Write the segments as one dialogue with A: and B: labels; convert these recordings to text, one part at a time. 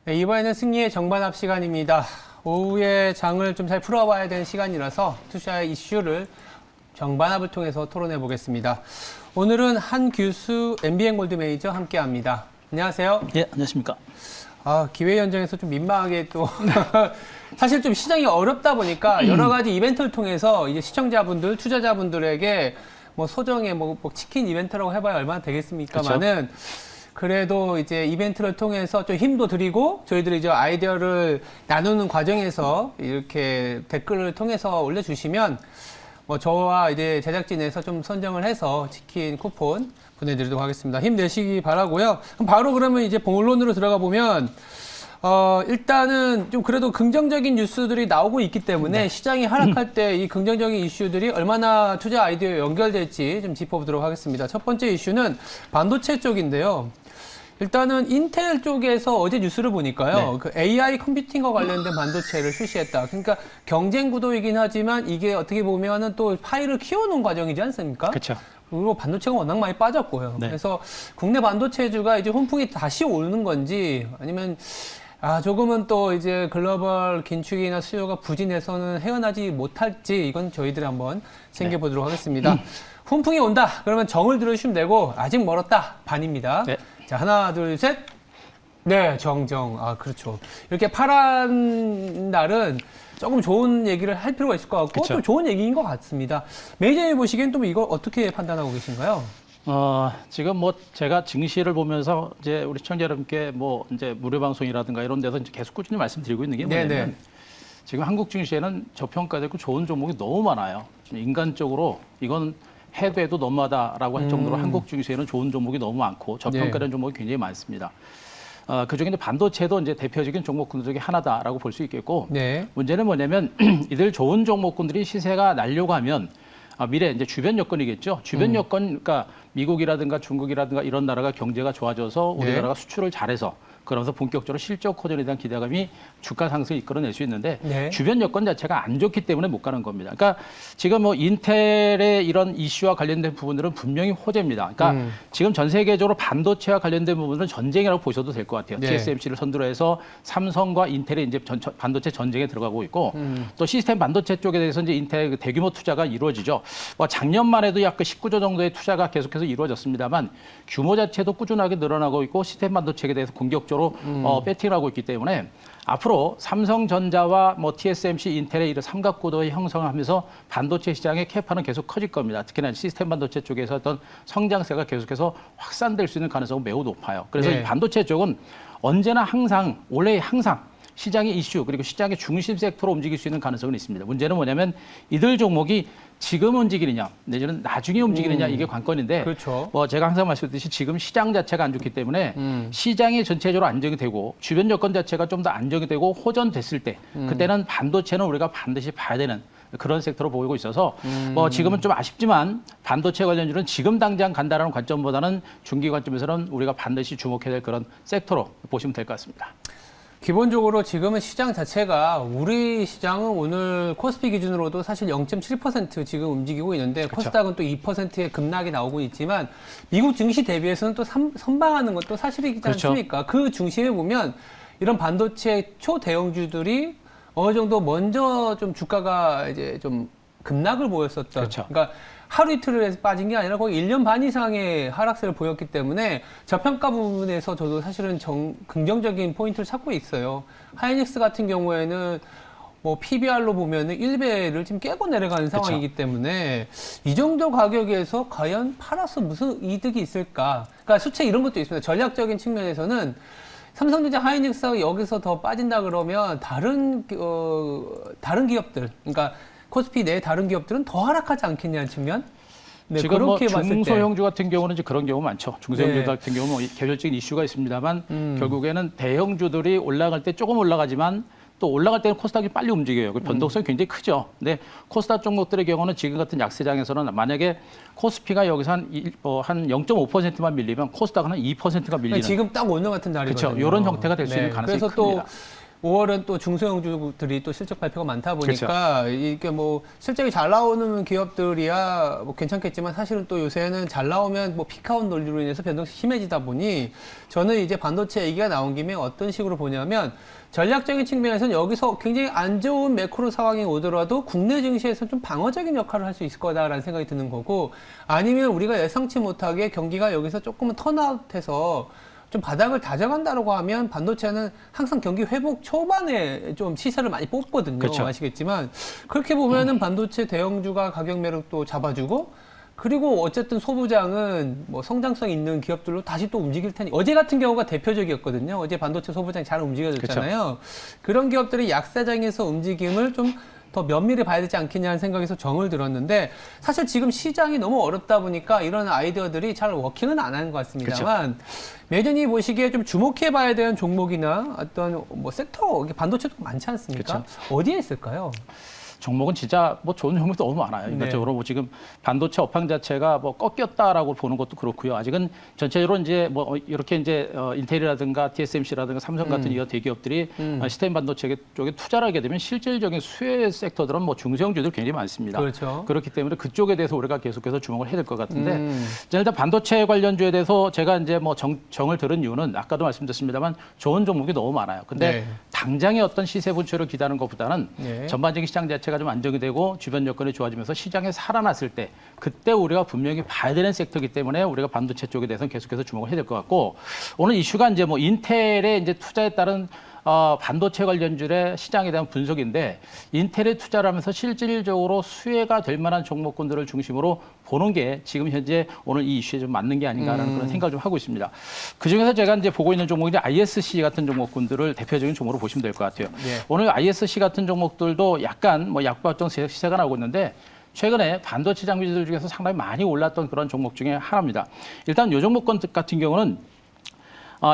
A: 네, 이번에는 승리의 정반합 시간입니다. 오후에 장을 좀 잘 풀어봐야 되는 시간이라서 투자의 이슈를 정반합을 통해서 토론해 보겠습니다. 오늘은 한규수 MBN 골드 매니저 함께합니다. 안녕하세요.
B: 예, 안녕하십니까.
A: 기회 연정에서 좀 민망하게 또 사실 좀 시장이 어렵다 보니까 여러 가지 이벤트를 통해서 이제 시청자분들, 투자자분들에게 뭐 소정의 뭐 치킨 이벤트라고 해봐야 얼마나 되겠습니까만은 그래도 이제 이벤트를 통해서 좀 힘도 드리고 저희들이 이제 아이디어를 나누는 과정에서 이렇게 댓글을 통해서 올려주시면 뭐 저와 이제 제작진에서 좀 선정을 해서 치킨 쿠폰 보내드리도록 하겠습니다. 힘내시기 바라고요. 그럼 바로 그러면 이제 본론으로 들어가 보면 일단은 좀 그래도 긍정적인 뉴스들이 나오고 있기 때문에 시장이 하락할 때 이 긍정적인 이슈들이 얼마나 투자 아이디어에 연결될지 좀 짚어보도록 하겠습니다. 첫 번째 이슈는 반도체 쪽인데요. 일단은 인텔 쪽에서 어제 뉴스를 보니까요. 그 AI 컴퓨팅과 관련된 반도체를 출시했다. 그러니까 경쟁 구도이긴 하지만 이게 어떻게 보면은 또 파이를 키워놓은 과정이지 않습니까?
B: 그렇죠.
A: 그리고 반도체가 워낙 많이 빠졌고요.
B: 네.
A: 그래서 국내 반도체주가 이제 훈풍이 다시 오는 건지 아니면 조금은 또 이제 글로벌 긴축이나 수요가 부진해서는 헤어나지 못할지 이건 저희들이 한번 챙겨보도록 하겠습니다. 훈풍이 온다. 그러면 정을 들으시면 되고 아직 멀었다. 반입니다.
B: 네.
A: 자, 하나, 둘, 셋. 네, 정. 그렇죠. 이렇게 파란 날은 조금 좋은 얘기를 할 필요가 있을 것 같고
B: 그쵸.
A: 또 좋은 얘기인 것 같습니다. 매니저님 보시기엔 또 이거 어떻게 판단하고 계신가요?
B: 지금 뭐 제가 증시를 보면서 이제 우리 시청자 여러분께 뭐 이제 무료 방송이라든가 이런 데서 이제 계속 꾸준히 말씀드리고 있는 게 뭐냐면
A: 네네.
B: 지금 한국 증시에는 저평가되고 좋은 종목이 너무 많아요. 인간적으로 이건 해도 해도 너무하다라고 할 정도로 한국 증시에는 좋은 종목이 너무 많고 저평가된 종목이 굉장히 많습니다. 그중에 이제 반도체도 이제 대표적인 종목군 중에 하나다라고 볼 수 있겠고
A: 네.
B: 문제는 뭐냐면 이들 좋은 종목군들이 시세가 날려고 하면 미래 이제 주변 여건이겠죠. 주변 여건, 그러니까 미국이라든가 중국이라든가 이런 나라가 경제가 좋아져서 우리나라가 수출을 잘해서 그러면서 본격적으로 실적 호전에 대한 기대감이 주가 상승을 이끌어낼 수 있는데
A: 네.
B: 주변 여건 자체가 안 좋기 때문에 못 가는 겁니다. 그러니까 지금 뭐 인텔의 이런 이슈와 관련된 부분들은 분명히 호재입니다. 그러니까 지금 전 세계적으로 반도체와 관련된 부분은 전쟁이라고 보셔도 될 것 같아요.
A: 네.
B: TSMC를 선두로 해서 삼성과 인텔이 이제 반도체 전쟁에 들어가고 있고 또 시스템 반도체 쪽에 대해서 이제 인텔의 대규모 투자가 이루어지죠. 뭐 작년만 해도 약 19조 정도의 투자가 계속해서 이루어졌습니다만 규모 자체도 꾸준하게 늘어나고 있고 시스템 반도체에 대해서 공격적으로 배팅을 하고 있기 때문에 앞으로 삼성전자와 뭐 TSMC, 인텔의 이런 삼각구도의 형성하면서 반도체 시장의 캐파는 계속 커질 겁니다. 특히나 시스템 반도체 쪽에서 어떤 성장세가 계속해서 확산될 수 있는 가능성은 매우 높아요. 그래서
A: 네.
B: 이 반도체 쪽은 언제나 항상 원래 항상 시장의 이슈 그리고 시장의 중심 섹터로 움직일 수 있는 가능성은 있습니다. 문제는 뭐냐면 이들 종목이 지금 움직이느냐 내지는 나중에 움직이느냐 이게 관건인데
A: 그렇죠.
B: 뭐 제가 항상 말씀드렸듯이 지금 시장 자체가 안 좋기 때문에 시장이 전체적으로 안정이 되고 주변 여건 자체가 좀 더 안정이 되고 호전됐을 때 그때는 반도체는 우리가 반드시 봐야 되는 그런 섹터로 보이고 있어서 뭐 지금은 좀 아쉽지만 반도체 관련주는 지금 당장 간다라는 관점보다는 중기 관점에서는 우리가 반드시 주목해야 될 그런 섹터로 보시면 될 것 같습니다.
A: 기본적으로 지금은 시장 자체가 우리 시장은 오늘 코스피 기준으로도 사실 0.7% 지금 움직이고 있는데 코스닥은 또 2%의 급락이 나오고 있지만 미국 증시 대비해서는 또 선방하는 것도 사실이지 않습니까? 그 중심에 보면 이런 반도체 초대형주들이 어느 정도 먼저 좀 주가가 이제 좀 급락을 보였었던.
B: 그렇죠.
A: 그러니까 하루 이틀을 해서 빠진 게 아니라 거의 1년 반 이상의 하락세를 보였기 때문에 저평가 부분에서 저도 사실은 긍정적인 포인트를 찾고 있어요. 하이닉스 같은 경우에는 뭐 PBR로 보면은 1배를 지금 깨고 내려가는 상황이기 때문에 이 정도 가격에서 과연 팔아서 무슨 이득이 있을까? 그러니까 수채 이런 것도 있습니다. 전략적인 측면에서는 삼성전자 하이닉스가 여기서 더 빠진다 그러면 다른 기업들, 그러니까 코스피 내 다른 기업들은 더 하락하지 않겠냐는 측면? 네,
B: 지금 뭐
A: 그렇게 봤을 때.
B: 중소형주 같은 경우는 이제 그런 경우 많죠. 중소형주
A: 네.
B: 같은 경우는 뭐 계절적인 이슈가 있습니다만 결국에는 대형주들이 올라갈 때 조금 올라가지만 또 올라갈 때는 코스닥이 빨리 움직여요. 그 변동성이 굉장히 크죠. 근데 코스닥 종목들의 경우는 지금 같은 약세장에서는 만약에 코스피가 여기서 한 0.5%만 밀리면 코스닥은 한 2%가 밀리는.
A: 지금 딱 오늘 같은 날이거든요.
B: 그렇죠. 이런 형태가 될 수 있는 가능성이
A: 그래서
B: 큽니다.
A: 또 5월은 또 중소형주들이 또 실적 발표가 많다 보니까 이게 뭐 실적이 잘 나오는 기업들이야 뭐 괜찮겠지만 사실은 또 요새는 잘 나오면 뭐 피크아웃 논리로 인해서 변동성이 심해지다 보니 저는 이제 반도체 얘기가 나온 김에 어떤 식으로 보냐면 전략적인 측면에서는 여기서 굉장히 안 좋은 매크로 상황이 오더라도 국내 증시에서 좀 방어적인 역할을 할 수 있을 거다라는 생각이 드는 거고 아니면 우리가 예상치 못하게 경기가 여기서 조금은 턴아웃해서 좀 바닥을 다져간다라고 하면 반도체는 항상 경기 회복 초반에 좀 시세를 많이 뽑거든요.
B: 그렇죠.
A: 아시겠지만 그렇게 보면은 반도체 대형주가 가격 매력도 잡아주고 그리고 어쨌든 소부장은 뭐 성장성 있는 기업들로 다시 또 움직일 테니 어제 같은 경우가 대표적이었거든요. 어제 반도체 소부장이 잘 움직여졌잖아요. 그런 기업들이 약세장에서 움직임을 좀 더 면밀히 봐야 되지 않겠냐는 생각에서 정을 들었는데 사실 지금 시장이 너무 어렵다 보니까 이런 아이디어들이 잘 워킹은 안 하는 것 같습니다만 매전이 보시기에 좀 주목해 봐야 되는 종목이나 어떤 뭐 섹터 반도체도 많지 않습니까? 어디에 있을까요?
B: 종목은 진짜 뭐 좋은 종목이 너무 많아요. 인간적으로 뭐 지금 반도체 업황 자체가 뭐 꺾였다라고 보는 것도 그렇고요. 아직은 전체적으로 이제 뭐 이렇게 이제 인텔이라든가 TSMC라든가 삼성 같은 이런 대기업들이 시스템 반도체 쪽에 투자를 하게 되면 실질적인 수혜 섹터들은 뭐 중소형주들 굉장히 많습니다.
A: 그렇죠.
B: 그렇기 때문에 그쪽에 대해서 우리가 계속해서 주목을 해야 될 것 같은데 일단 반도체 관련주에 대해서 제가 이제 뭐 정을 들은 이유는 아까도 말씀드렸습니다만 좋은 종목이 너무 많아요. 근데 당장의 어떤 시세 분출을 기대하는 것보다는 전반적인 시장 자체가 좀 안정이 되고 주변 여건이 좋아지면서 시장에 살아났을 때 그때 우리가 분명히 봐야 되는 섹터이기 때문에 우리가 반도체 쪽에 대해서는 계속해서 주목을 해야 될 것 같고 오늘 이슈가 이제 뭐 인텔의 이제 투자에 따른 반도체 관련주의 시장에 대한 분석인데 인텔에 투자를 하면서 실질적으로 수혜가 될 만한 종목군들을 중심으로 보는 게 지금 현재 오늘 이 이슈에 좀 맞는 게 아닌가라는 그런 생각을 좀 하고 있습니다. 그중에서 제가 이제 보고 있는 종목이 ISC 같은 종목군들을 대표적인 종목으로 보시면 될 것 같아요. 오늘 ISC 같은 종목들도 약간 뭐 약보합적 시세가 나오고 있는데 최근에 반도체 장비들 중에서 상당히 많이 올랐던 그런 종목 중에 하나입니다. 일단 이 종목군 같은 경우는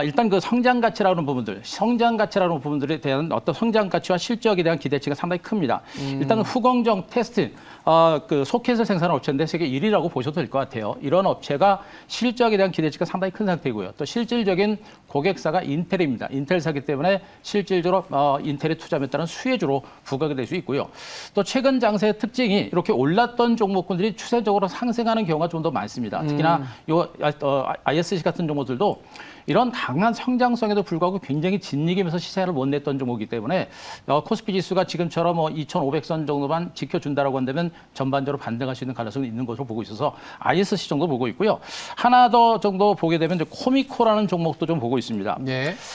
B: 일단 그 성장 가치라는 부분들, 성장 가치라는 부분들에 대한 어떤 성장 가치와 실적에 대한 기대치가 상당히 큽니다. 일단 후공정 테스트, 그 소켓을 생산하는 업체인데 세계 1위라고 보셔도 될 것 같아요. 이런 업체가 실적에 대한 기대치가 상당히 큰 상태이고요. 또 실질적인 고객사가 인텔입니다. 인텔사기 때문에 실질적으로 인텔에 투자에 따른 수혜주로 부각이 될 수 있고요. 또 최근 장세의 특징이 이렇게 올랐던 종목군들이 추세적으로 상승하는 경우가 좀 더 많습니다. 특히나 요 ISC 같은 종목들도 이런 강한 성장성에도 불구하고 굉장히 진이기면서 시세를 못 냈던 종목이기 때문에 코스피 지수가 지금처럼 2,500선 정도만 지켜준다라고 한다면 전반적으로 반등할 수 있는 가능성이 있는 것으로 보고 있어서 ISC 정도 보고 있고요. 하나 더 정도 보게 되면 이제 코미코라는 종목도 좀 보고 있습니다.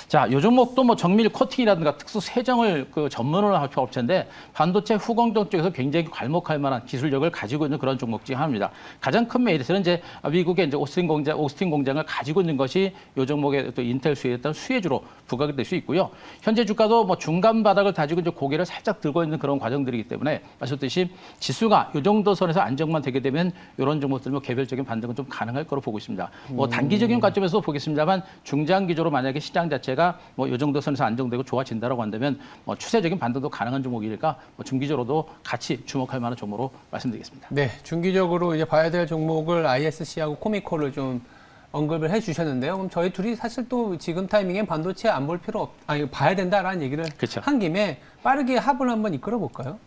B: 자, 이 종목도 뭐 정밀 코팅이라든가 특수 세정을 그 전문으로 하는 업체인데 반도체 후공정 쪽에서 굉장히 괄목할 만한 기술력을 가지고 있는 그런 종목 중 하나입니다. 가장 큰 메리트는 이제 미국의 이제 오스틴 공장을 가지고 있는 것이 이 종목의 또 인텔 수혜에 따른 수혜주로 부각이 될 수 있고요. 현재 주가도 뭐 중간 바닥을 다지고 이제 고개를 살짝 들고 있는 그런 과정들이기 때문에 아셨듯이 지수가 이 정도 선에서 안정만 되게 되면 이런 종목들 뭐 개별적인 반등은 좀 가능할 거로 보고 있습니다. 뭐 단기적인 관점에서 보겠습니다만 중장기적으로 만약에 시장 자체가 뭐 이 정도 선에서 안정되고 좋아진다라고 한다면 뭐 추세적인 반등도 가능한 종목이니까 뭐 중기적으로도 같이 주목할 만한 종목으로 말씀드리겠습니다.
A: 네, 중기적으로 이제 봐야 될 종목을 ISC하고 코미코를 좀 언급을 해주셨는데요. 그럼 저희 둘이 사실 또 지금 타이밍엔 반도체 안 볼 필요 봐야 된다라는 얘기를 한 김에 빠르게 합을 한번 이끌어 볼까요?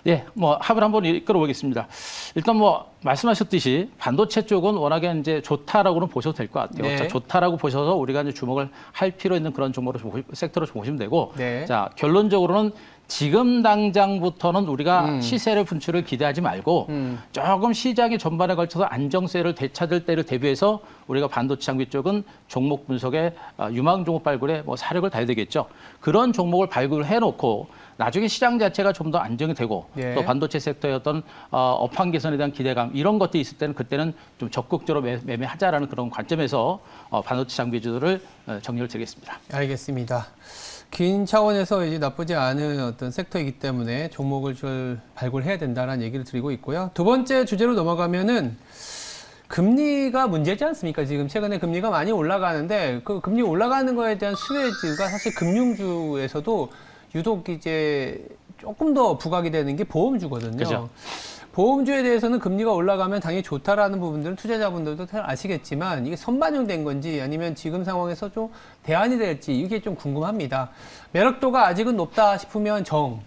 B: 예, 뭐 합을 한번 이끌어 보겠습니다. 일단 뭐 말씀하셨듯이 반도체 쪽은 워낙에 이제 좋다라고는 보셔도 될 것 같아요. 자, 좋다라고 보셔서 우리가 이제 주목을 할 필요 있는 그런 종목으로 섹터로 보시면 되고, 자, 결론적으로는 지금 당장부터는 우리가 시세를 분출을 기대하지 말고 조금 시장의 전반에 걸쳐서 안정세를 되찾을 때를 대비해서 우리가 반도체 장비 쪽은 종목 분석에 유망 종목 발굴에 뭐 사력을 다해야 되겠죠. 그런 종목을 발굴을 해놓고 나중에 시장 자체가 좀 더 안정이 되고 또 반도체 섹터의 어떤 업황 개선에 대한 기대감 이런 것들이 있을 때는 그때는 좀 적극적으로 매매하자라는 그런 관점에서 반도체 장비주들을 정리를 드리겠습니다.
A: 알겠습니다. 긴 차원에서 이제 나쁘지 않은 어떤 섹터이기 때문에 종목을 좀 발굴해야 된다는 얘기를 드리고 있고요. 두 번째 주제로 넘어가면은 금리가 문제지 않습니까? 지금 최근에 금리가 많이 올라가는데 그 금리 올라가는 거에 대한 수혜주가 사실 금융주에서도 유독 이제 조금 더 부각이 되는 게 보험주거든요. 보험주에 대해서는 금리가 올라가면 당연히 좋다라는 부분들은 투자자분들도 잘 아시겠지만 이게 선반영된 건지 아니면 지금 상황에서 좀 대안이 될지 이게 좀 궁금합니다. 매력도가 아직은 높다 싶으면 정,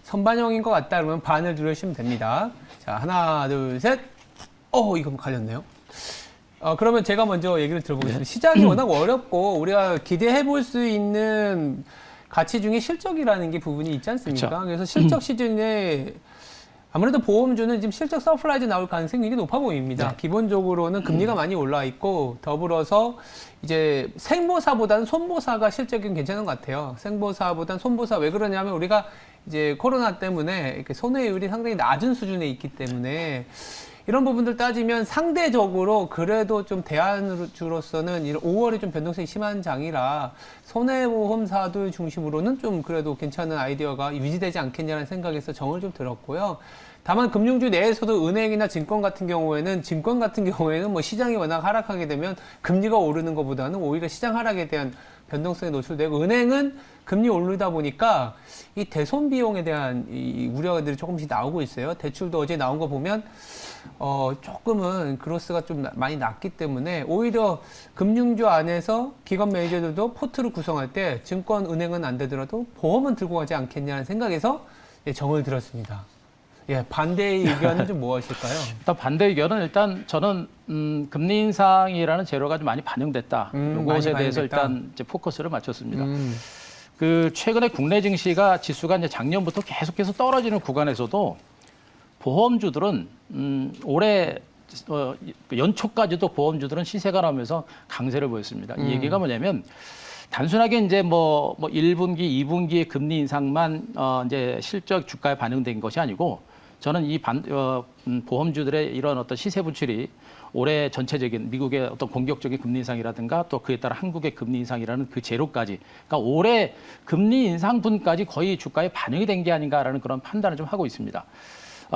A: 선반영인 것 같다 그러면 반을 누르시면 됩니다. 자, 하나, 둘, 셋. 이거 갈렸네요. 그러면 제가 먼저 얘기를 들어보겠습니다.
B: 네.
A: 시장이 워낙 어렵고 우리가 기대해 볼 수 있는 가치 중에 실적이라는 게 부분이 있지 않습니까?
B: 그쵸.
A: 그래서 실적 시즌에 아무래도 보험주는 지금 실적 서프라이즈 나올 가능성이 굉장히 높아 보입니다.
B: 네.
A: 기본적으로는 금리가 많이 올라 있고 더불어서 이제 생보사보다는 손보사가 실적이 괜찮은 것 같아요. 생보사보다는 손보사 왜 그러냐면 우리가 이제 코로나 때문에 이렇게 손해율이 상당히 낮은 수준에 있기 때문에 이런 부분들 따지면 상대적으로 그래도 좀 대안주로서는 5월이 좀 변동성이 심한 장이라 손해보험사들 중심으로는 좀 그래도 괜찮은 아이디어가 유지되지 않겠냐는 생각에서 정을 좀 들었고요. 다만 금융주 내에서도 은행이나 증권 같은 경우에는 뭐 시장이 워낙 하락하게 되면 금리가 오르는 것보다는 오히려 시장 하락에 대한 변동성에 노출되고 은행은 금리 오르다 보니까 이 대손 비용에 대한 이 우려들이 조금씩 나오고 있어요. 대출도 어제 나온 거 보면 조금은 그로스가 좀 많이 낮기 때문에 오히려 금융주 안에서 기관 매니저들도 포트를 구성할 때 증권, 은행은 안 되더라도 보험은 들고 가지 않겠냐는 생각에서 정을 들었습니다. 예, 반대의 의견은 좀 무엇일까요?
B: 일단 반대 의견은 일단 저는 금리 인상이라는 재료가 좀 많이 반영됐다. 요것에
A: 많이
B: 대해서
A: 반영됐다.
B: 일단 이제 포커스를 맞췄습니다. 최근에 국내 증시가 지수가 이제 작년부터 계속해서 떨어지는 구간에서도 보험주들은 올해 연초까지도 보험주들은 시세가 나오면서 강세를 보였습니다. 이 얘기가 뭐냐면 단순하게 이제 뭐 1분기, 2분기의 금리 인상만 이제 실적 주가에 반영된 것이 아니고 저는 이 보험주들의 이런 어떤 시세 분출이 올해 전체적인 미국의 어떤 공격적인 금리 인상이라든가 또 그에 따라 한국의 금리 인상이라는 그 재료까지, 그러니까 올해 금리 인상분까지 거의 주가에 반영이 된 게 아닌가라는 그런 판단을 좀 하고 있습니다.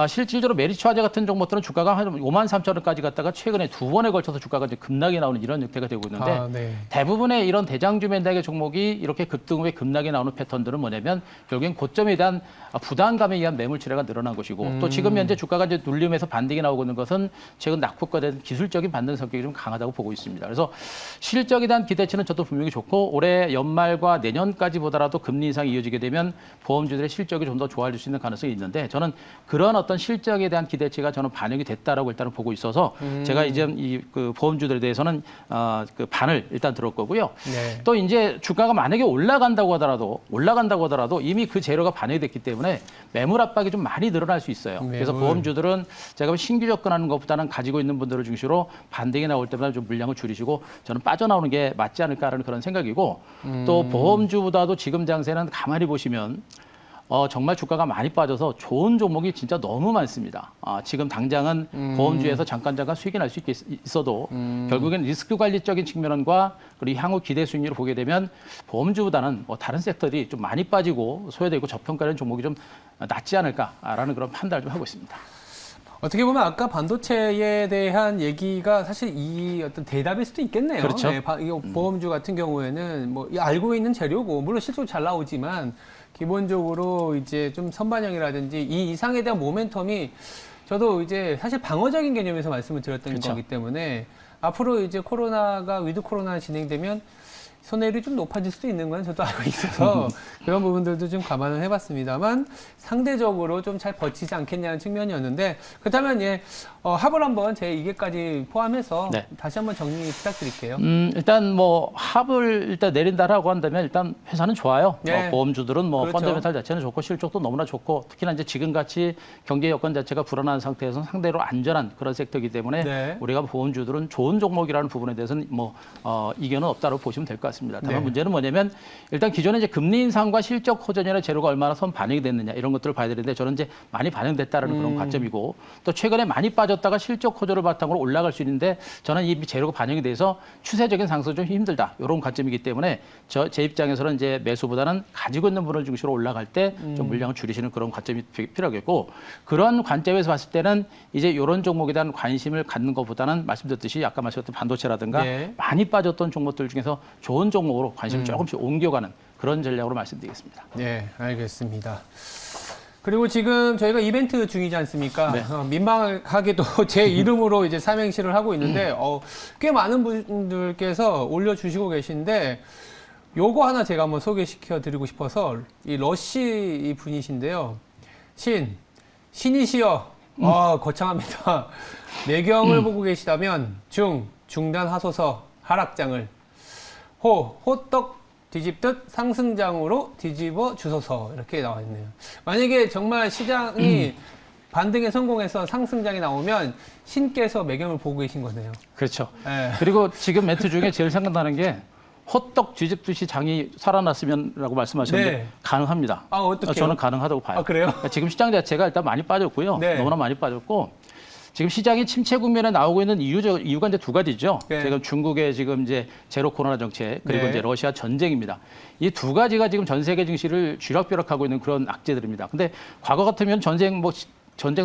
B: 실질적으로 메리츠화재 같은 종목들은 주가가 한 53,000원까지 갔다가 최근에 두 번에 걸쳐서 주가가 이제 급락이 나오는 이런 형태가 되고 있는데
A: 네.
B: 대부분의 이런 대장주 맨닥의 종목이 이렇게 급등 후에 급락이 나오는 패턴들은 뭐냐면 결국엔 고점에 대한 부담감에 의한 매물 출회가 늘어난 것이고 또 지금 현재 주가가 이제 눌림에서 반등이 나오고 있는 것은 최근 낙폭과 된 기술적인 반등 성격이 좀 강하다고 보고 있습니다. 그래서 실적에 대한 기대치는 저도 분명히 좋고 올해 연말과 내년까지 보더라도 금리 인상이 이어지게 되면 보험주들의 실적이 좀 더 좋아질 수 있는 가능성이 있는데 저는 그런 어떤 실적에 대한 기대치가 저는 반영이 됐다라고 일단은 보고 있어서 제가 이제 이 그 보험주들에 대해서는 그 반을 일단 들을 거고요.
A: 네.
B: 또 이제 주가가 만약에 올라간다고 하더라도 이미 그 재료가 반영이 됐기 때문에 매물 압박이 좀 많이 늘어날 수 있어요. 그래서 보험주들은 제가 신규 접근하는 것보다는 가지고 있는 분들을 중심으로 반등이 나올 때마다 좀 물량을 줄이시고 저는 빠져나오는 게 맞지 않을까라는 그런 생각이고 또 보험주보다도 지금 장세는 가만히 보시면 정말 주가가 많이 빠져서 좋은 종목이 진짜 너무 많습니다. 지금 당장은 보험주에서 잠깐 수익이 날 수 있어도 결국엔 리스크 관리적인 측면과 그리고 향후 기대 수익률을 보게 되면 보험주보다는 다른 섹터들이 좀 많이 빠지고 소외되고 저평가된 종목이 좀 낫지 않을까라는 그런 판단을 좀 하고 있습니다.
A: 어떻게 보면 아까 반도체에 대한 얘기가 사실 이 어떤 대답일 수도 있겠네요.
B: 그렇죠.
A: 네, 이거 보험주 같은 경우에는 뭐 알고 있는 재료고 물론 실적으로 잘 나오지만 기본적으로 이제 좀 선반영이라든지 이 이상에 대한 모멘텀이 저도 이제 사실 방어적인 개념에서 말씀을 드렸던
B: 그렇죠.
A: 거기 때문에 앞으로 이제 코로나가 위드 코로나 진행되면 손해율이 좀 높아질 수도 있는 건 저도 알고 있어서 그런 부분들도 좀 감안을 해봤습니다만 상대적으로 좀 잘 버티지 않겠냐는 측면이었는데 그렇다면 합을 한번 제 2개까지 포함해서
B: 네.
A: 다시 한번 정리 부탁드릴게요.
B: 일단 뭐 합을 일단 내린다라고 한다면 일단 회사는 좋아요.
A: 네.
B: 보험주들은 뭐
A: 그렇죠.
B: 펀더멘탈 자체는 좋고 실적도 너무나 좋고 특히나 이제 지금같이 경제 여건 자체가 불안한 상태에서는 상대로 안전한 그런 섹터이기 때문에
A: 네.
B: 우리가 보험주들은 좋은 종목이라는 부분에 대해서는 뭐 이견은 없다고 보시면 될 것 같습니다. 다만
A: 네.
B: 문제는 뭐냐면 일단 기존에 이제 금리 인상과 실적 호전이나 재료가 얼마나 선 반영이 됐느냐 이런 것들을 봐야 되는데 저는 이제 많이 반영됐다는 그런 관점이고 또 최근에 많이 빠졌다가 실적 호전을 바탕으로 올라갈 수 있는데 저는 이 재료가 반영이 돼서 추세적인 상승 좀 힘들다 이런 관점이기 때문에 제 입장에서는 이제 매수보다는 가지고 있는 분을 중심으로 올라갈 때 좀 물량을 줄이시는 그런 관점이 필요하겠고 그런 관점에서 봤을 때는 이제 이런 종목에 대한 관심을 갖는 것보다는 말씀드렸듯이 아까 말씀드렸던 반도체라든가
A: 네.
B: 많이 빠졌던 종목들 중에서 좋은 종목으로 관심을 조금씩 옮겨가는 그런 전략으로 말씀드리겠습니다.
A: 네, 알겠습니다. 그리고 지금 저희가 이벤트 중이지 않습니까?
B: 네.
A: 민망하게도 제 이름으로 이제 삼행시를 하고 있는데, 꽤 많은 분들께서 올려주시고 계신데, 요거 하나 제가 한번 소개시켜 드리고 싶어서, 이 러시 분이신데요. 신이시여, 거창합니다. 매경을 보고 계시다면, 중단하소서, 하락장을. 호떡 뒤집듯 상승장으로 뒤집어 주소서 이렇게 나와 있네요. 만약에 정말 시장이 반등에 성공해서 상승장이 나오면 신께서 매경을 보고 계신 거네요.
B: 그렇죠.
A: 네.
B: 그리고 지금 멘트 중에 제일 생각나는 게 호떡 뒤집듯이 장이 살아났으면라고 말씀하셨는데
A: 네.
B: 가능합니다.
A: 어떡해요?
B: 저는 가능하다고 봐요.
A: 그래요?
B: 그러니까 지금 시장 자체가 일단 많이 빠졌고요.
A: 네.
B: 너무나 많이 빠졌고 지금 시장이 침체 국면에 나오고 있는 이유가 이제 두 가지죠.
A: 네.
B: 지금 중국의 지금 이제 제로 코로나 정책 그리고
A: 네.
B: 이제 러시아 전쟁입니다. 이 두 가지가 지금 전 세계 증시를 쥐락펴락하고 있는 그런 악재들입니다. 근데 과거 같으면 전쟁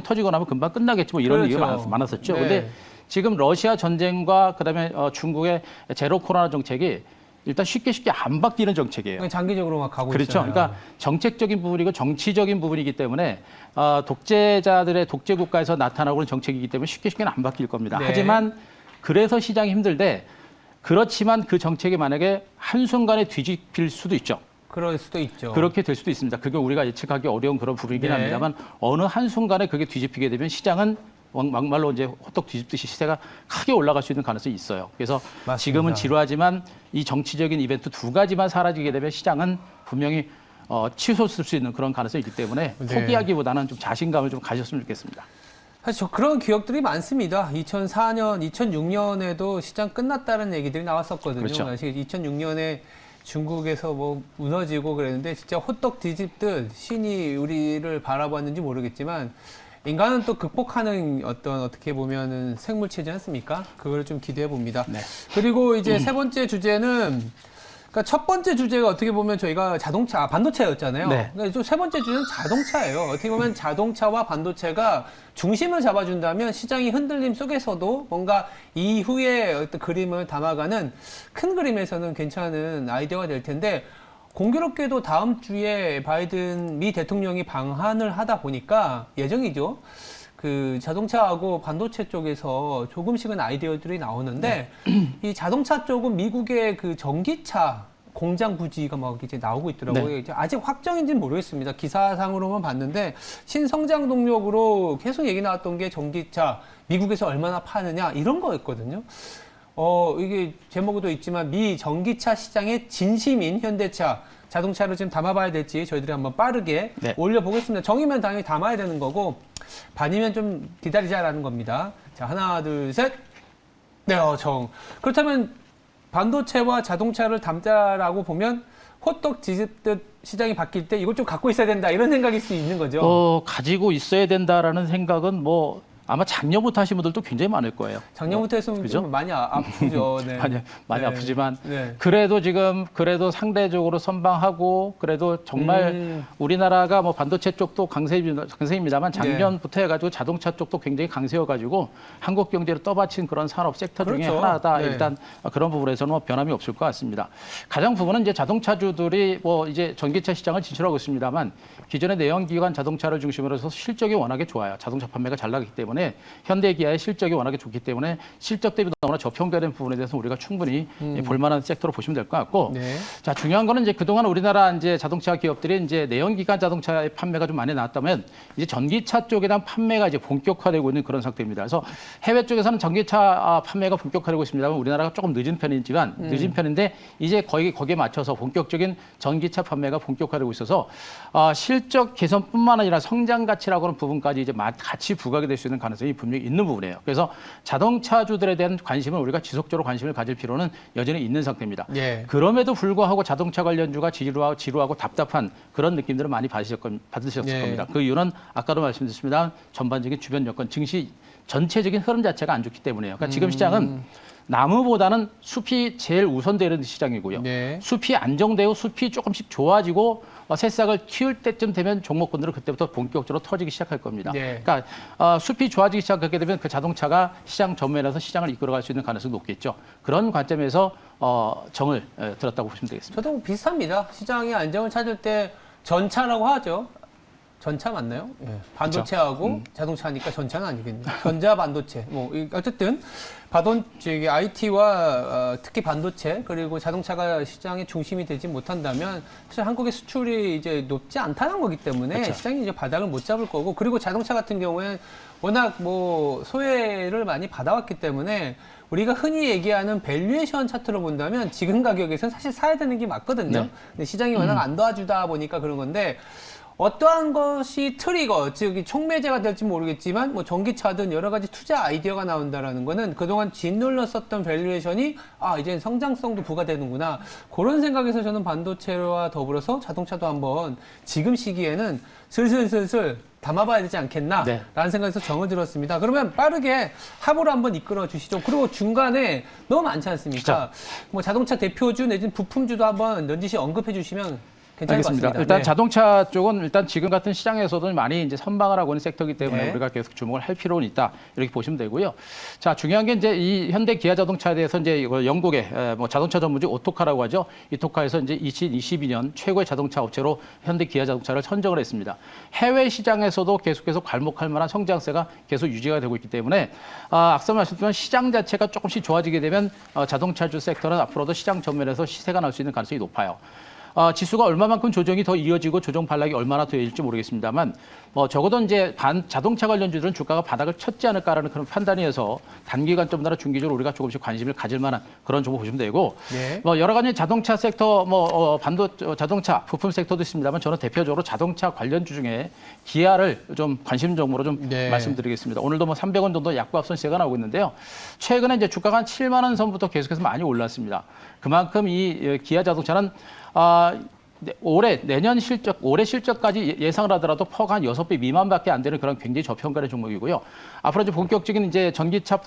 B: 터지고 나면 금방 끝나겠지 뭐 이런
A: 그렇죠.
B: 얘기가 많았었죠.
A: 네.
B: 근데 지금 러시아 전쟁과 그다음에 중국의 제로 코로나 정책이 일단 쉽게 안 바뀌는 정책이에요.
A: 장기적으로 막 가고
B: 그렇죠.
A: 있어요.
B: 그러니까 정책적인 부분이고 정치적인 부분이기 때문에 독재자들의 독재 국가에서 나타나고 있는 정책이기 때문에 쉽게는 안 바뀔 겁니다.
A: 네.
B: 하지만 그래서 시장이 힘들대 그렇지만 그 정책이 만약에 한순간에 뒤집힐 수도 있죠.
A: 그럴 수도 있죠.
B: 그렇게 될 수도 있습니다. 그게 우리가 예측하기 어려운 그런 부분이긴
A: 네.
B: 합니다만 어느 한순간에 그게 뒤집히게 되면 시장은 막말로 이제 호떡 뒤집듯이 시세가 크게 올라갈 수 있는 가능성이 있어요. 그래서
A: 맞습니다.
B: 지금은 지루하지만 이 정치적인 이벤트 두 가지만 사라지게 되면 시장은 분명히 치솟을 수 있는 그런 가능성이 있기 때문에
A: 네.
B: 포기하기보다는 좀 자신감을 좀 가졌으면 좋겠습니다.
A: 사실 저 그런 기억들이 많습니다. 2004년, 2006년에도 시장 끝났다는 얘기들이 나왔었거든요.
B: 그렇죠.
A: 2006년에 중국에서 뭐 무너지고 그랬는데 진짜 호떡 뒤집듯 신이 우리를 바라봤는지 모르겠지만 인간은 또 극복하는 어떻게 보면은 생물체지 않습니까? 그걸 좀 기대해 봅니다.
B: 네.
A: 그리고 이제 세 번째 주제는 그러니까 첫 번째 주제가 어떻게 보면 저희가 반도체였잖아요.
B: 네.
A: 그러니까 세 번째 주제는 자동차예요. 어떻게 보면 자동차와 반도체가 중심을 잡아준다면 시장이 흔들림 속에서도 뭔가 이후에 어떤 그림을 담아가는 큰 그림에서는 괜찮은 아이디어가 될 텐데 공교롭게도 다음 주에 바이든 미 대통령이 방한을 하다 보니까 예정이죠. 그 자동차하고 반도체 쪽에서 조금씩은 아이디어들이 나오는데 이 자동차 쪽은 미국의 그 전기차 공장 부지가 막 이제 나오고 있더라고요.
B: 네.
A: 이제 아직 확정인지는 모르겠습니다. 기사상으로만 봤는데 신성장 동력으로 계속 얘기 나왔던 게 전기차 미국에서 얼마나 파느냐 이런 거였거든요. 이게 제목에도 있지만 미 전기차 시장의 진심인 현대차 자동차를 지금 담아봐야 될지 저희들이 한번 빠르게
B: 네.
A: 올려보겠습니다. 정이면 당연히 담아야 되는 거고 반이면 좀 기다리자라는 겁니다. 자, 하나, 둘, 셋. 네, 정. 그렇다면 반도체와 자동차를 담자라고 보면 호떡 뒤집듯 시장이 바뀔 때 이걸 좀 갖고 있어야 된다 이런 생각일 수 있는 거죠.
B: 가지고 있어야 된다라는 생각은 뭐 아마 작년부터 하신 분들도 굉장히 많을 거예요.
A: 작년부터 했으면
B: 그죠?
A: 좀 많이 아프죠. 네.
B: 많이
A: 네.
B: 아프지만
A: 네.
B: 그래도 상대적으로 선방하고 그래도 정말 우리나라가 뭐 반도체 쪽도 강세입니다만 작년부터 해가지고 자동차 쪽도 굉장히 강세여가지고 한국 경제를 떠받친 그런 산업 섹터 중에
A: 그렇죠.
B: 하나다.
A: 네.
B: 일단 그런 부분에서는 뭐 변함이 없을 것 같습니다. 가장 부분은 이제 자동차주들이 뭐 이제 전기차 시장을 진출하고 있습니다만 기존의 내연기관 자동차를 중심으로 해서 실적이 워낙에 좋아요. 자동차 판매가 잘 나가기 때문에 현대 기아의 실적이 워낙에 좋기 때문에 실적 대비 너무나 저평가된 부분에 대해서 우리가 충분히 볼만한 섹터로 보시면 될 것 같고,
A: 네.
B: 자 중요한 거는 이제 그동안 우리나라 이제 자동차 기업들이 이제 내연기관 자동차의 판매가 좀 많이 나왔다면 이제 전기차 쪽에 대한 판매가 이제 본격화되고 있는 그런 상태입니다. 그래서 해외 쪽에서는 전기차 판매가 본격화되고 있습니다만 우리나라가 조금 늦은 편인데 이제 거기에 맞춰서 본격적인 전기차 판매가 본격화되고 있어서 실적 개선뿐만 아니라 성장 가치라고 하는 부분까지 이제 같이 부각이 될 수 있는 가능성이 분명히 있는 부분이에요. 그래서 자동차주들에 대한 관심은 우리가 지속적으로 관심을 가질 필요는 여전히 있는 상태입니다.
A: 예.
B: 그럼에도 불구하고 자동차 관련주가 지루하고 답답한 그런 느낌들을 많이 받으셨을
A: 예.
B: 겁니다. 그 이유는 아까도 말씀드렸습니다. 전반적인 주변 여건, 증시 전체적인 흐름 자체가 안 좋기 때문이에요. 그러니까 지금 시장은 나무보다는 숲이 제일 우선되는 시장이고요.
A: 네.
B: 숲이 안정되고 숲이 조금씩 좋아지고 새싹을 틔울 때쯤 되면 종목군들은 그때부터 본격적으로 터지기 시작할 겁니다.
A: 네.
B: 그러니까 숲이 좋아지기 시작하게 되면 그 자동차가 시장 전면에서 시장을 이끌어갈 수 있는 가능성이 높겠죠. 그런 관점에서 정을 들었다고 보시면 되겠습니다.
A: 저도 비슷합니다. 시장이 안정을 찾을 때 전차라고 하죠. 전차 맞나요? 예. 반도체하고 자동차니까 전차는 아니겠네요. 전자 반도체. 어쨌든 저기 IT와 특히 반도체 그리고 자동차가 시장의 중심이 되지 못한다면 사실 한국의 수출이 이제 높지 않다는 거기 때문에
B: 그렇죠.
A: 시장이 이제 바닥을 못 잡을 거고, 그리고 자동차 같은 경우에는 워낙 소외를 많이 받아왔기 때문에 우리가 흔히 얘기하는 밸류에이션 차트로 본다면 지금 가격에서는 사실 사야 되는 게 맞거든요.
B: 네.
A: 근데 시장이 워낙 안 도와주다 보니까 그런 건데, 어떠한 것이 트리거, 즉 이 촉매제가 될지 모르겠지만 뭐 전기차든 여러 가지 투자 아이디어가 나온다라는 거는 그동안 짓눌렀었던 밸류에이션이 이제 성장성도 부과되는구나, 그런 생각에서 저는 반도체와 더불어서 자동차도 한번 지금 시기에는 슬슬 담아봐야 되지 않겠나
B: 네.
A: 라는 생각에서 정을 들었습니다. 그러면 빠르게 합으로 한번 이끌어 주시죠. 그리고 중간에 너무 많지 않습니까? 뭐 자동차 대표주 내지는 부품주도 한번 넌지시 언급해 주시면 괜찮을 것
B: 알겠습니다.
A: 같습니다.
B: 일단
A: 네.
B: 자동차 쪽은 일단 지금 같은 시장에서도 많이 이제 선방을 하고 있는 섹터이기 때문에
A: 네.
B: 우리가 계속 주목을 할 필요는 있다, 이렇게 보시면 되고요. 자, 중요한 게 이제 이 현대 기아 자동차에 대해서 이제 이거 영국의 뭐 자동차 전문지 오토카라고 하죠. 이토카에서 이제 2022년 최고의 자동차 업체로 현대 기아 자동차를 선정을 했습니다. 해외 시장에서도 계속해서 괄목할 만한 성장세가 계속 유지가 되고 있기 때문에 앞서 말씀드린 시장 자체가 조금씩 좋아지게 되면 자동차주 섹터는 앞으로도 시장 전면에서 시세가 날 수 있는 가능성이 높아요. 지수가 얼마만큼 조정이 더 이어지고 조정 반락이 얼마나 더 일지 모르겠습니다만, 적어도 이제 자동차 관련주들은 주가가 바닥을 쳤지 않을까라는 그런 판단이어서 단기간점보다 중기적으로 우리가 조금씩 관심을 가질 만한 그런 종목 보시면 되고,
A: 네.
B: 여러 가지 자동차 섹터, 자동차 부품 섹터도 있습니다만, 저는 대표적으로 자동차 관련주 중에 기아를 좀 관심 종목으로 좀
A: 네.
B: 말씀드리겠습니다. 오늘도 뭐 300원 정도 약보합선 시세가 나오고 있는데요. 최근에 이제 주가가 한 7만 원 선부터 계속해서 많이 올랐습니다. 그만큼 이 기아 자동차는 내년 실적, 올해 실적까지 예상을 하더라도 퍼가 한 6배 미만밖에 안 되는 그런 굉장히 저평가의 종목이고요. 앞으로 이제 본격적인 이제 전기차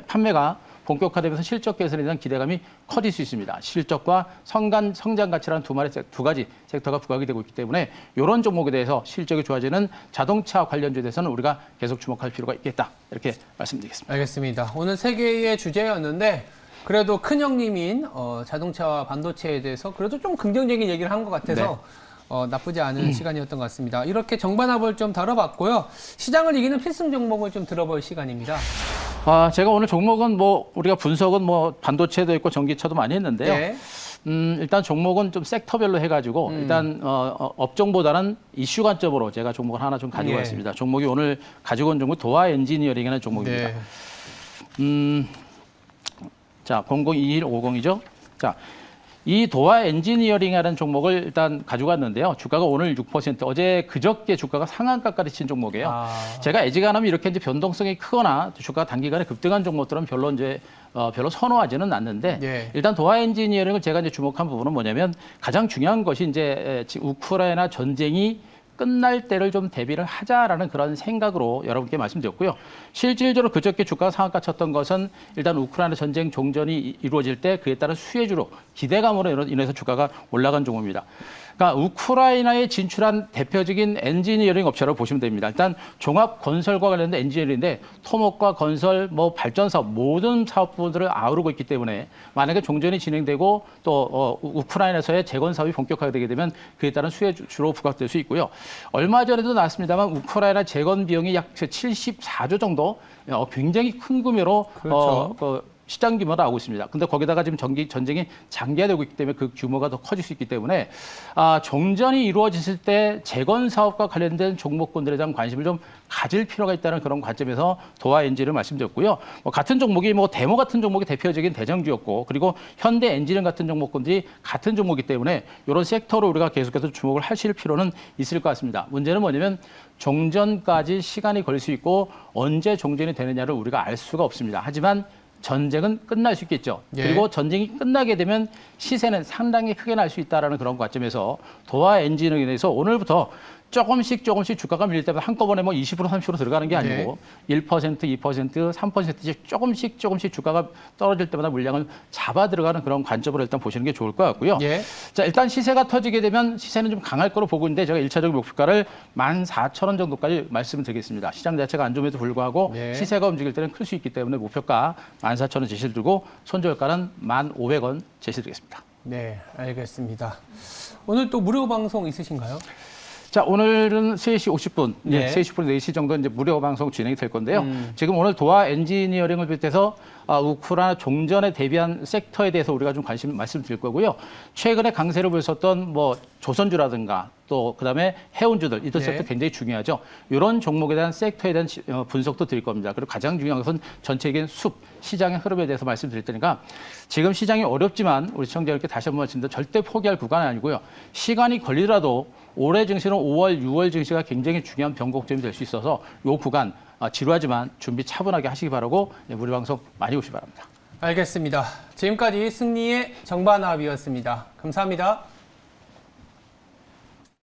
B: 판매가 본격화되면서 실적 개선에 대한 기대감이 커질 수 있습니다. 실적과 성장 가치라는 두 가지 섹터가 부각이 되고 있기 때문에 이런 종목에 대해서 실적이 좋아지는 자동차 관련주에 대해서는 우리가 계속 주목할 필요가 있겠다, 이렇게 말씀드리겠습니다.
A: 알겠습니다. 오늘 세 개의 주제였는데 그래도 큰 형님인 자동차와 반도체에 대해서 그래도 좀 긍정적인 얘기를 한 것 같아서 나쁘지 않은 시간이었던 것 같습니다. 이렇게 정반합을 좀 다뤄봤고요. 시장을 이기는 필승 종목을 좀 들어볼 시간입니다.
B: 제가 오늘 종목은 우리가 분석은 반도체도 있고 전기차도 많이 했는데요.
A: 네.
B: 일단 종목은 좀 섹터별로 해가지고 일단 업종보다는 이슈 관점으로 제가 종목을 하나 좀 가지고 왔습니다. 종목이 오늘 가지고 온 종목 도화 엔지니어링이라는 종목입니다.
A: 네.
B: 자, 002150이죠. 자, 이 도화 엔지니어링이라는 종목을 일단 가지고 왔는데요. 주가가 오늘 6%, 어제 그저께 주가가 상한가까지 친 종목이에요. 제가 애지간하면 이렇게 이제 변동성이 크거나 주가가 단기간에 급등한 종목들은 별로 선호하지는 않는데,
A: 네.
B: 일단 도화 엔지니어링을 제가 이제 주목한 부분은 뭐냐면, 가장 중요한 것이 이제 우크라이나 전쟁이 끝날 때를 좀 대비를 하자라는 그런 생각으로 여러분께 말씀드렸고요. 실질적으로 그저께 주가가 상한가 쳤던 것은 일단 우크라이나 전쟁 종전이 이루어질 때 그에 따른 수혜주로 기대감으로 인해서 주가가 올라간 종목입니다. 그러니까 우크라이나에 진출한 대표적인 엔지니어링 업체라고 보시면 됩니다. 일단 종합 건설과 관련된 엔지니어링인데 토목과 건설, 발전 사업 모든 사업 부분들을 아우르고 있기 때문에 만약에 종전이 진행되고 또 우크라이나에서의 재건 사업이 본격화되게 되면 그에 따른 수혜주로 부각될 수 있고요. 얼마 전에도 나왔습니다만 우크라이나 재건 비용이 약 74조 정도, 굉장히 큰 규모로
A: 그렇죠.
B: 시장 규모가 나오고 있습니다. 근데 거기다가 지금 전쟁이 장기화되고 있기 때문에 그 규모가 더 커질 수 있기 때문에 종전이 이루어졌을 때 재건 사업과 관련된 종목군들에 대한 관심을 좀 가질 필요가 있다는 그런 관점에서 도화 엔진을 말씀드렸고요. 같은 종목이 데모 같은 종목이 대표적인 대장주였고, 그리고 현대 엔지니어링 같은 종목군들이 같은 종목이기 때문에 이런 섹터로 우리가 계속해서 주목을 하실 필요는 있을 것 같습니다. 문제는 뭐냐면 종전까지 시간이 걸릴 수 있고 언제 종전이 되느냐를 우리가 알 수가 없습니다. 하지만 전쟁은 끝날 수 있겠죠.
A: 예.
B: 그리고 전쟁이 끝나게 되면 시세는 상당히 크게 날 수 있다는 그런 관점에서 도화 엔지니어링에 대해서 오늘부터 조금씩 주가가 밀릴 때마다 한꺼번에 20% 30% 들어가는 게 아니고 1%, 2%, 3%씩 조금씩 주가가 떨어질 때마다 물량을 잡아 들어가는 그런 관점으로 일단 보시는 게 좋을 것 같고요.
A: 예.
B: 자, 일단 시세가 터지게 되면 시세는 좀 강할 거로 보고 있는데 제가 1차적인 목표가를 14,000원 정도까지 말씀을 드리겠습니다. 시장 자체가 안 좋음에도 불구하고
A: 네.
B: 시세가 움직일 때는 클 수 있기 때문에 목표가 14,000원 제시를 두고 손절가는 1,500원 제시를 드리겠습니다.
A: 네, 알겠습니다. 오늘 또 무료 방송 있으신가요?
B: 자, 오늘은 3시 50분,
A: 네.
B: 3시 10분, 4시 정도 이제 무료 방송 진행이 될 건데요. 지금 오늘 도화 엔지니어링을 비롯해서 우크라이나 종전에 대비한 섹터에 대해서 우리가 좀 관심 말씀드릴 거고요. 최근에 강세를 보였었던 뭐 조선주라든가 또 그다음에 해운주들 이들
A: 네.
B: 섹터 굉장히 중요하죠. 이런 종목에 대한 섹터에 대한 분석도 드릴 겁니다. 그리고 가장 중요한 것은 전체적인 시장의 흐름에 대해서 말씀드릴 테니까 지금 시장이 어렵지만 우리 시청자님께 다시 한번 말씀드립니다. 절대 포기할 구간은 아니고요. 시간이 걸리더라도 올해 증시는 5월, 6월 증시가 굉장히 중요한 변곡점이 될 수 있어서 이 구간 지루하지만 준비 차분하게 하시기 바라고 우리 방송 많이 보시기 바랍니다.
A: 알겠습니다. 지금까지 승리의 정반합이었습니다. 감사합니다.